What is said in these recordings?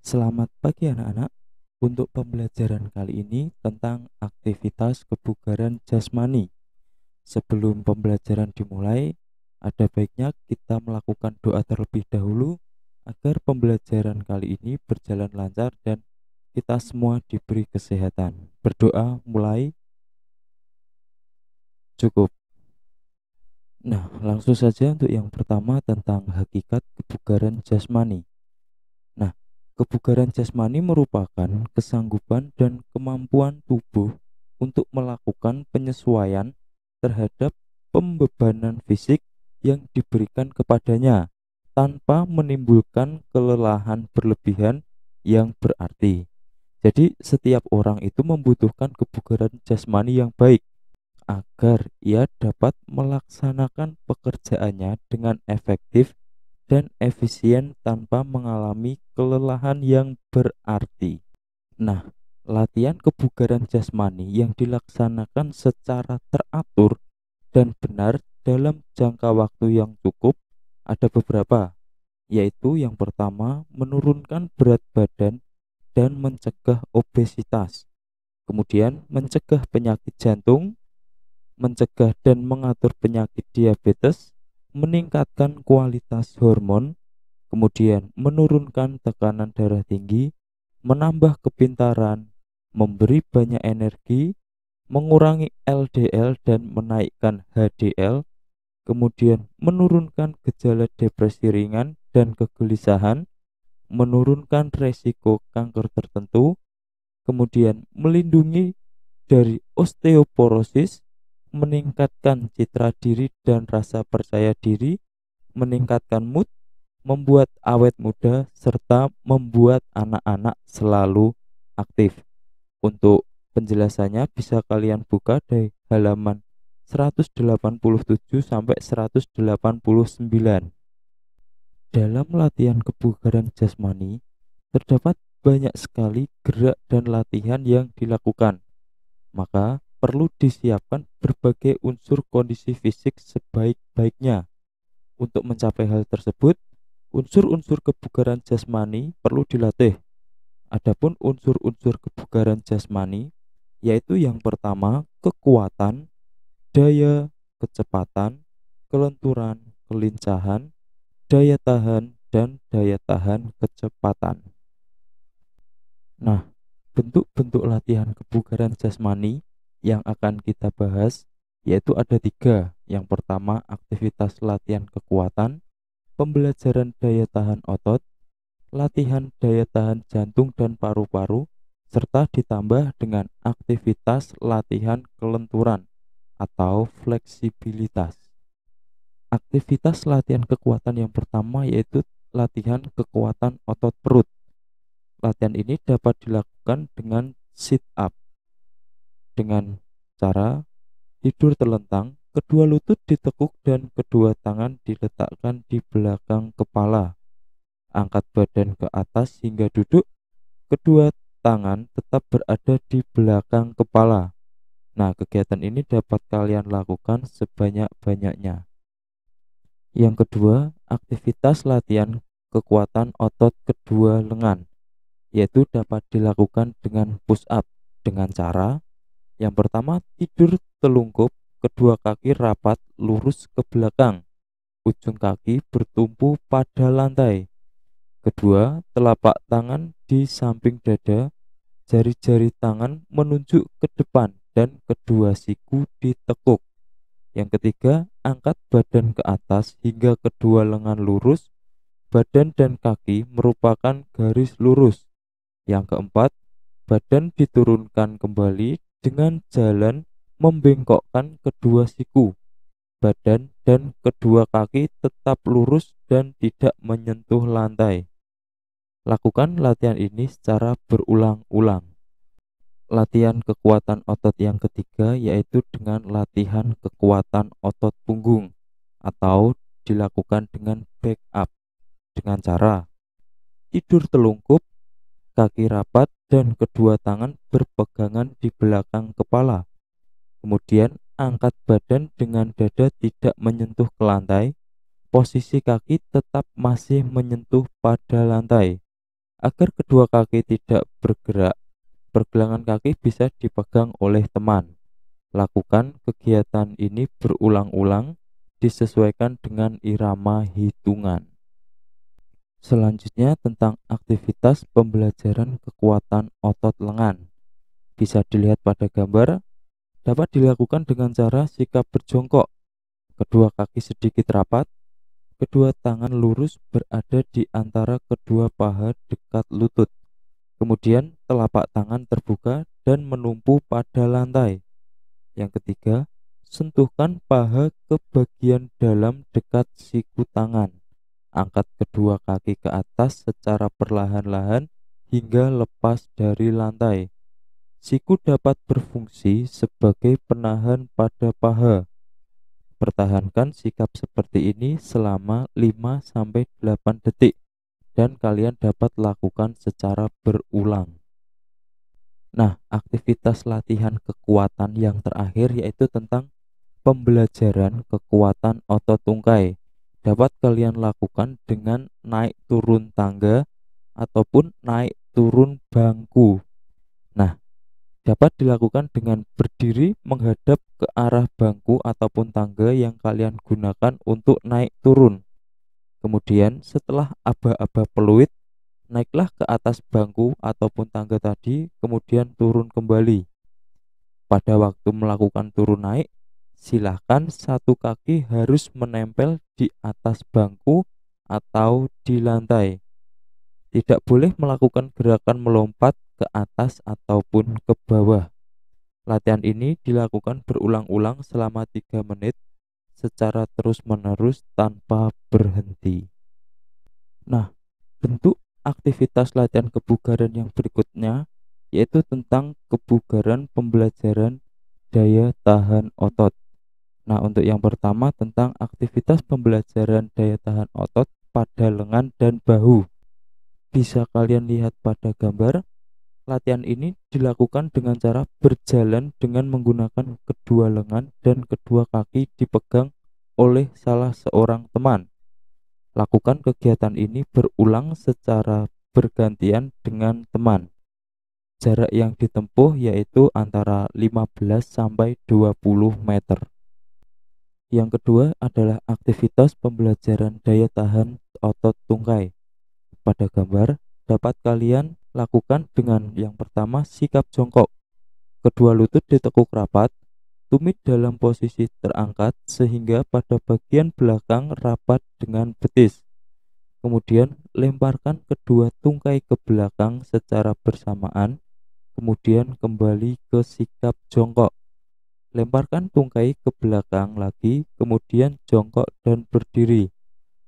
Selamat pagi anak-anak. Untuk pembelajaran kali ini tentang aktivitas kebugaran jasmani. Sebelum pembelajaran dimulai, ada baiknya kita melakukan doa terlebih dahulu agar pembelajaran kali ini berjalan lancar dan kita semua diberi kesehatan. Berdoa mulai. Cukup. Nah, langsung saja untuk yang pertama tentang hakikat kebugaran jasmani. Nah, kebugaran jasmani merupakan kesanggupan dan kemampuan tubuh untuk melakukan penyesuaian terhadap pembebanan fisik yang diberikan kepadanya tanpa menimbulkan kelelahan berlebihan yang berarti. Jadi, setiap orang itu membutuhkan kebugaran jasmani yang baik agar ia dapat melaksanakan pekerjaannya dengan efektif dan efisien tanpa mengalami kelelahan yang berarti. Nah, latihan kebugaran jasmani yang dilaksanakan secara teratur dan benar dalam jangka waktu yang cukup ada beberapa, yaitu yang pertama menurunkan berat badan dan mencegah obesitas, kemudian mencegah penyakit jantung, mencegah dan mengatur penyakit diabetes, meningkatkan kualitas hormon, kemudian menurunkan tekanan darah tinggi, menambah kepintaran, memberi banyak energi, mengurangi LDL dan menaikkan HDL, kemudian menurunkan gejala depresi ringan dan kegelisahan, menurunkan resiko kanker tertentu, kemudian melindungi dari osteoporosis, meningkatkan citra diri dan rasa percaya diri, meningkatkan mood, membuat awet muda, serta membuat anak-anak selalu aktif. Untuk penjelasannya bisa kalian buka dari halaman 187 sampai 189. Dalam latihan kebugaran jasmani, terdapat banyak sekali gerak dan latihan yang dilakukan. Maka perlu disiapkan berbagai unsur kondisi fisik sebaik-baiknya. Untuk mencapai hal tersebut, unsur-unsur kebugaran jasmani perlu dilatih. Adapun unsur-unsur kebugaran jasmani yaitu yang pertama kekuatan, daya, kecepatan, kelenturan, kelincahan, daya tahan, dan daya tahan kecepatan. Nah, bentuk-bentuk latihan kebugaran jasmani yang akan kita bahas yaitu ada tiga. Yang pertama aktivitas latihan kekuatan, pembelajaran daya tahan otot, latihan daya tahan jantung dan paru-paru, serta ditambah dengan aktivitas latihan kelenturan atau fleksibilitas. Aktivitas latihan kekuatan yang pertama yaitu latihan kekuatan otot perut. Latihan ini dapat dilakukan dengan sit up dengan cara tidur terlentang, kedua lutut ditekuk dan kedua tangan diletakkan di belakang kepala. Angkat badan ke atas hingga duduk, kedua tangan tetap berada di belakang kepala. Nah, kegiatan ini dapat kalian lakukan sebanyak-banyaknya. Yang kedua, aktivitas latihan kekuatan otot kedua lengan, yaitu dapat dilakukan dengan push up dengan cara yang pertama tidur telungkup, kedua kaki rapat lurus ke belakang, ujung kaki bertumpu pada lantai. Kedua, telapak tangan di samping dada, jari-jari tangan menunjuk ke depan dan kedua siku ditekuk. Yang ketiga, angkat badan ke atas hingga kedua lengan lurus, badan dan kaki merupakan garis lurus. Yang keempat, badan diturunkan kembali dengan jalan membengkokkan kedua siku. Badan dan kedua kaki tetap lurus dan tidak menyentuh lantai. Lakukan latihan ini secara berulang-ulang. Latihan kekuatan otot yang ketiga yaitu dengan latihan kekuatan otot punggung atau dilakukan dengan back up dengan cara tidur telungkup, kaki rapat dan kedua tangan berpegangan di belakang kepala. Kemudian angkat badan dengan dada tidak menyentuh ke lantai. Posisi kaki tetap masih menyentuh pada lantai. Agar kedua kaki tidak bergerak, pergelangan kaki bisa dipegang oleh teman. Lakukan kegiatan ini berulang-ulang, disesuaikan dengan irama hitungan. Selanjutnya tentang aktivitas pembelajaran kekuatan otot lengan. Bisa dilihat pada gambar, dapat dilakukan dengan cara sikap berjongkok, kedua kaki sedikit rapat, kedua tangan lurus berada di antara kedua paha dekat lutut. Kemudian telapak tangan terbuka dan menumpu pada lantai. Yang ketiga, sentuhkan paha ke bagian dalam dekat siku tangan. Angkat kedua kaki ke atas secara perlahan-lahan hingga lepas dari lantai. Siku dapat berfungsi sebagai penahan pada paha. Pertahankan sikap seperti ini selama 5-8 detik dan kalian dapat lakukan secara berulang. Nah, aktivitas latihan kekuatan yang terakhir yaitu tentang pembelajaran kekuatan otot tungkai. Dapat kalian lakukan dengan naik turun tangga ataupun naik turun bangku. Nah, dapat dilakukan dengan berdiri menghadap ke arah bangku ataupun tangga yang kalian gunakan untuk naik turun. Kemudian setelah aba-aba peluit, naiklah ke atas bangku ataupun tangga tadi, kemudian turun kembali. Pada waktu melakukan turun naik, silahkan satu kaki harus menempel di atas bangku atau di lantai. Tidak boleh melakukan gerakan melompat ke atas ataupun ke bawah. Latihan ini dilakukan berulang-ulang selama 3 menit secara terus-menerus tanpa berhenti. Nah, bentuk aktivitas latihan kebugaran yang berikutnya yaitu tentang kebugaran pembelajaran daya tahan otot. Nah, untuk yang pertama tentang aktivitas pembelajaran daya tahan otot pada lengan dan bahu. Bisa kalian lihat pada gambar, latihan ini dilakukan dengan cara berjalan dengan menggunakan kedua lengan dan kedua kaki dipegang oleh salah seorang teman. Lakukan kegiatan ini berulang secara bergantian dengan teman. Jarak yang ditempuh yaitu antara 15 sampai 20 meter. Yang kedua adalah aktivitas pembelajaran daya tahan otot tungkai. Pada gambar dapat kalian lakukan dengan yang pertama sikap jongkok. Kedua lutut ditekuk rapat, tumit dalam posisi terangkat sehingga pada bagian belakang rapat dengan betis. Kemudian lemparkan kedua tungkai ke belakang secara bersamaan, kemudian kembali ke sikap jongkok. Lemparkan tungkai ke belakang lagi, kemudian jongkok dan berdiri.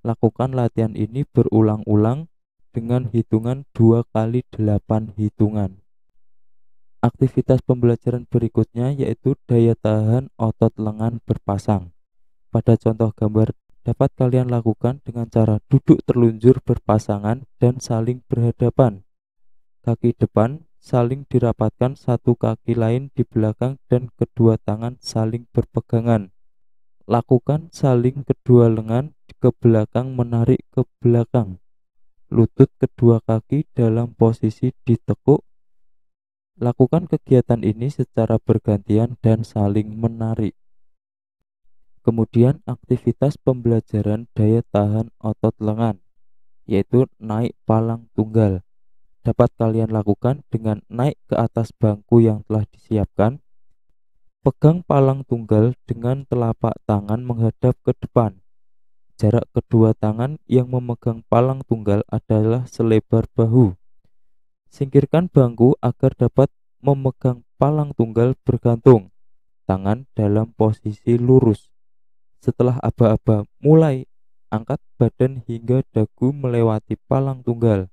Lakukan latihan ini berulang-ulang dengan hitungan 2 kali 8 hitungan. Aktivitas pembelajaran berikutnya yaitu daya tahan otot lengan berpasang. Pada contoh gambar dapat kalian lakukan dengan cara duduk terlunjur berpasangan dan saling berhadapan. Kaki depan saling dirapatkan, satu kaki lain di belakang dan kedua tangan saling berpegangan. Lakukan saling kedua lengan ke belakang menarik ke belakang. Lutut kedua kaki dalam posisi ditekuk. Lakukan kegiatan ini secara bergantian dan saling menarik. Kemudian aktivitas pembelajaran daya tahan otot lengan yaitu naik palang tunggal. Dapat kalian lakukan dengan naik ke atas bangku yang telah disiapkan. Pegang palang tunggal dengan telapak tangan menghadap ke depan. Jarak kedua tangan yang memegang palang tunggal adalah selebar bahu. Singkirkan bangku agar dapat memegang palang tunggal bergantung. Tangan dalam posisi lurus. Setelah aba-aba mulai, angkat badan hingga dagu melewati palang tunggal.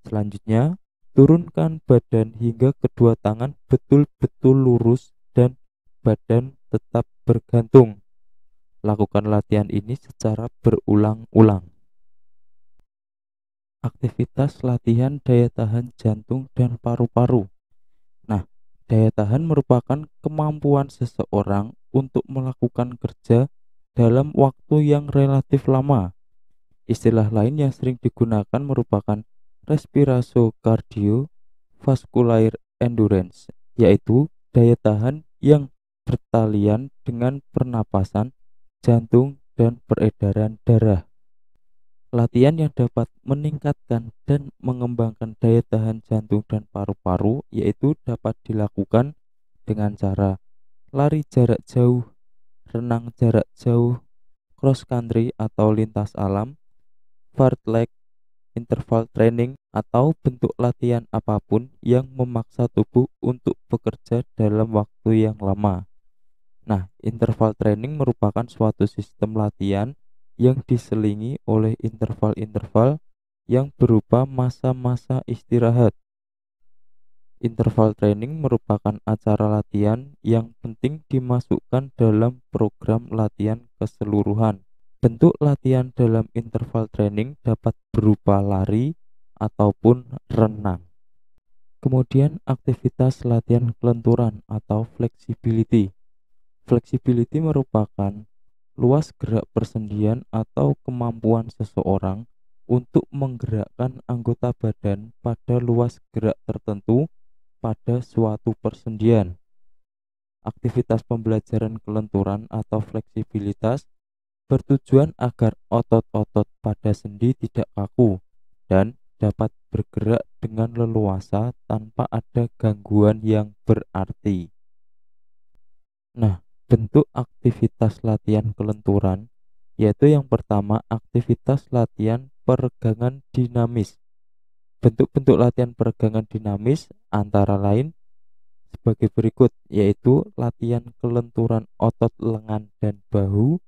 Selanjutnya, turunkan badan hingga kedua tangan betul-betul lurus dan badan tetap bergantung. Lakukan latihan ini secara berulang-ulang. Aktivitas latihan daya tahan jantung dan paru-paru. Nah, daya tahan merupakan kemampuan seseorang untuk melakukan kerja dalam waktu yang relatif lama. Istilah lain yang sering digunakan merupakan Cardiovascular endurance, yaitu daya tahan yang bertalian dengan pernapasan, jantung, dan peredaran darah. Latihan yang dapat meningkatkan dan mengembangkan daya tahan jantung dan paru-paru yaitu dapat dilakukan dengan cara lari jarak jauh, renang jarak jauh, cross country atau lintas alam, fartlek, interval training, atau bentuk latihan apapun yang memaksa tubuh untuk bekerja dalam waktu yang lama. Nah, interval training merupakan suatu sistem latihan yang diselingi oleh interval-interval yang berupa masa-masa istirahat. Interval training merupakan acara latihan yang penting dimasukkan dalam program latihan keseluruhan. Bentuk latihan dalam interval training dapat berupa lari ataupun renang. Kemudian aktivitas latihan kelenturan atau flexibility. Flexibility merupakan luas gerak persendian atau kemampuan seseorang untuk menggerakkan anggota badan pada luas gerak tertentu pada suatu persendian. Aktivitas pembelajaran kelenturan atau fleksibilitas bertujuan agar otot-otot pada sendi tidak kaku dan dapat bergerak dengan leluasa tanpa ada gangguan yang berarti. Nah, bentuk aktivitas latihan kelenturan yaitu yang pertama aktivitas latihan peregangan dinamis. Bentuk-bentuk latihan peregangan dinamis antara lain sebagai berikut, yaitu latihan kelenturan otot lengan dan bahu,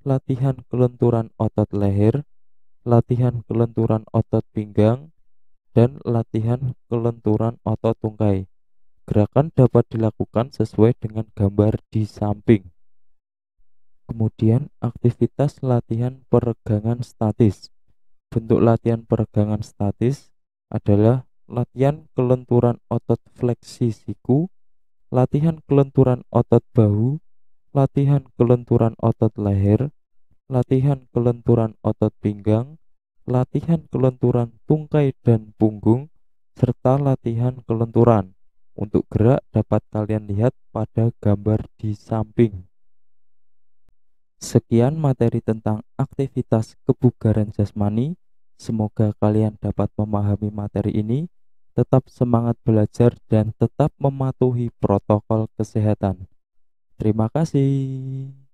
latihan kelenturan otot leher, latihan kelenturan otot pinggang, dan latihan kelenturan otot tungkai. Gerakan dapat dilakukan sesuai dengan gambar di samping. Kemudian aktivitas latihan peregangan statis. Bentuk latihan peregangan statis adalah latihan kelenturan otot fleksi siku, latihan kelenturan otot bahu, latihan kelenturan otot leher, latihan kelenturan otot pinggang, latihan kelenturan tungkai dan punggung, serta latihan kelenturan. Untuk gerak dapat kalian lihat pada gambar di samping. Sekian materi tentang aktivitas kebugaran jasmani. Semoga kalian dapat memahami materi ini. Tetap semangat belajar dan tetap mematuhi protokol kesehatan. Terima kasih.